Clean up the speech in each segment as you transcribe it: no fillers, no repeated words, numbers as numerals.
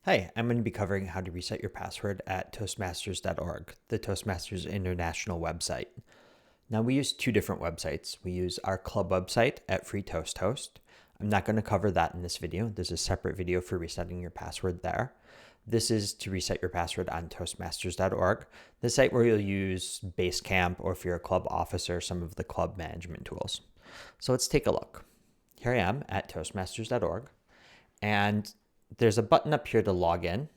Hi, I'm going to be covering how to reset your password at Toastmasters.org, the Toastmasters International website. Now, we use two different websites. We use our club website at Free Toast Host. I'm not going to cover that in this video. There's a separate video for resetting your password there. This is to reset your password on Toastmasters.org, the site where you'll use Basecamp, or if you're a club officer, some of the club management tools. So let's take a look. Here I am at Toastmasters.org, and there's a button up here to log in.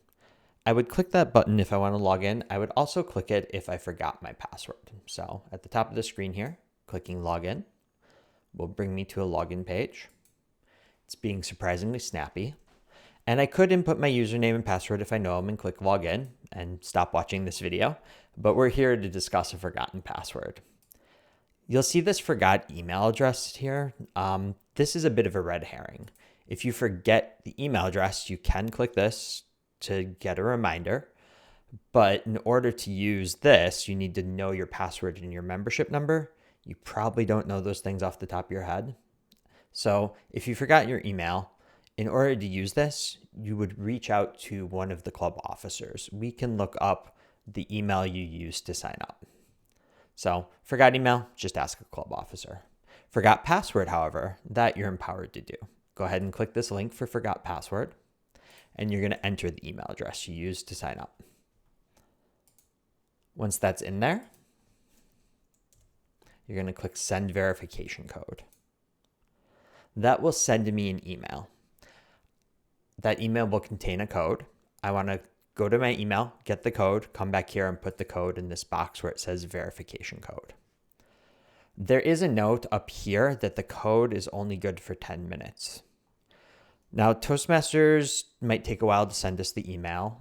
I would click that button if I want to log in. I would also click it if I forgot my password. So at the top of the screen here, clicking login will bring me to a login page. It's being surprisingly snappy. And I could input my username and password if I know them and click login and stop watching this video, but we're here to discuss a forgotten password. You'll see this forgot email address here. This is a bit of a red herring. If you forget the email address, you can click this to get a reminder. But in order to use this, you need to know your password and your membership number. You probably don't know those things off the top of your head. So if you forgot your email, in order to use this, you would reach out to one of the club officers. We can look up the email you used to sign up. So forgot email, just ask a club officer. Forgot password, however, that you're empowered to do. Go ahead and click this link for forgot password, and you're going to enter the email address you used to sign up. Once that's in there, you're going to click send verification code. That will send me an email. That email will contain a code. I want to go to my email, get the code, come back here and put the code in this box where it says verification code. There is a note up here that the code is only good for 10 minutes. Now, Toastmasters might take a while to send us the email.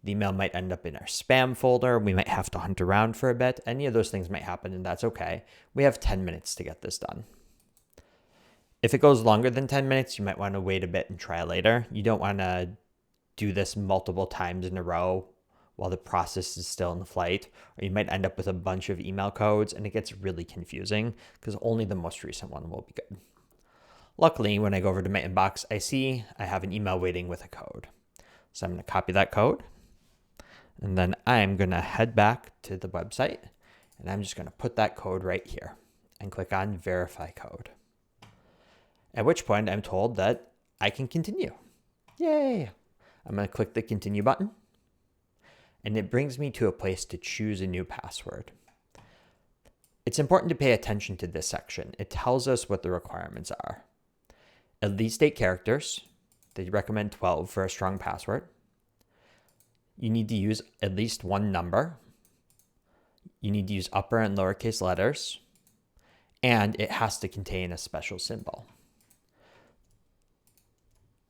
The email might end up in our spam folder. We might have to hunt around for a bit. Any of those things might happen, and that's okay. We have 10 minutes to get this done. If it goes longer than 10 minutes, you might want to wait a bit and try later. You don't want to do this multiple times in a row while the process is still in flight, or you might end up with a bunch of email codes and it gets really confusing because only the most recent one will be good. Luckily, when I go over to my inbox, I see I have an email waiting with a code. So I'm going to copy that code, and then I'm going to head back to the website, and I'm just going to put that code right here and click on verify code. At which point I'm told that I can continue. Yay! I'm going to click the continue button, and it brings me to a place to choose a new password. It's important to pay attention to this section. It tells us what the requirements are. At least 8 characters. They recommend 12 for a strong password. You need to use at least one number. You need to use upper and lowercase letters. And it has to contain a special symbol.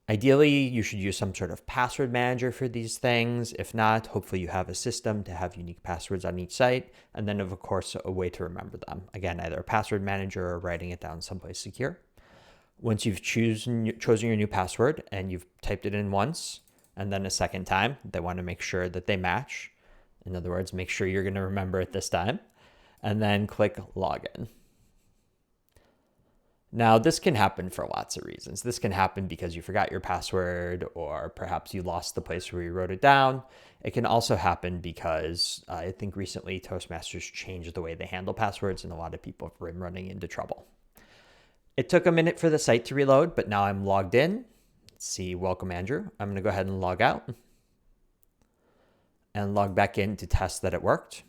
Ideally, you should use some sort of password manager for these things. If not, hopefully you have a system to have unique passwords on each site. And then, of course, a way to remember them. Again, either a password manager or writing it down someplace secure. Once you've chosen your new password and you've typed it in once and then a second time, they want to make sure that they match. In other words, make sure you're going to remember it this time. And then click login. Now, this can happen for lots of reasons. This can happen because you forgot your password, or perhaps you lost the place where you wrote it down. It can also happen because I think recently Toastmasters changed the way they handle passwords, and a lot of people have been running into trouble. It took a minute for the site to reload, but now I'm logged in. Let's see, welcome Andrew. I'm going to go ahead and log out and log back in to test that it worked.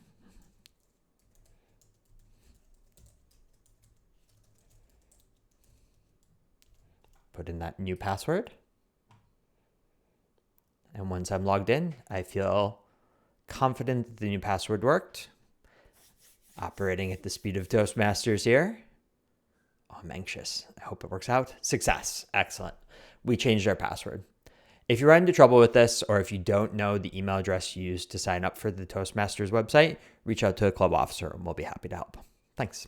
Put in that new password. And once I'm logged in, I feel confident that the new password worked. Operating at the speed of Toastmasters here. Oh, I'm anxious. I hope it works out. Success. Excellent. We changed our password. If you run into trouble with this, or if you don't know the email address you used to sign up for the Toastmasters website, reach out to a club officer and we'll be happy to help. Thanks.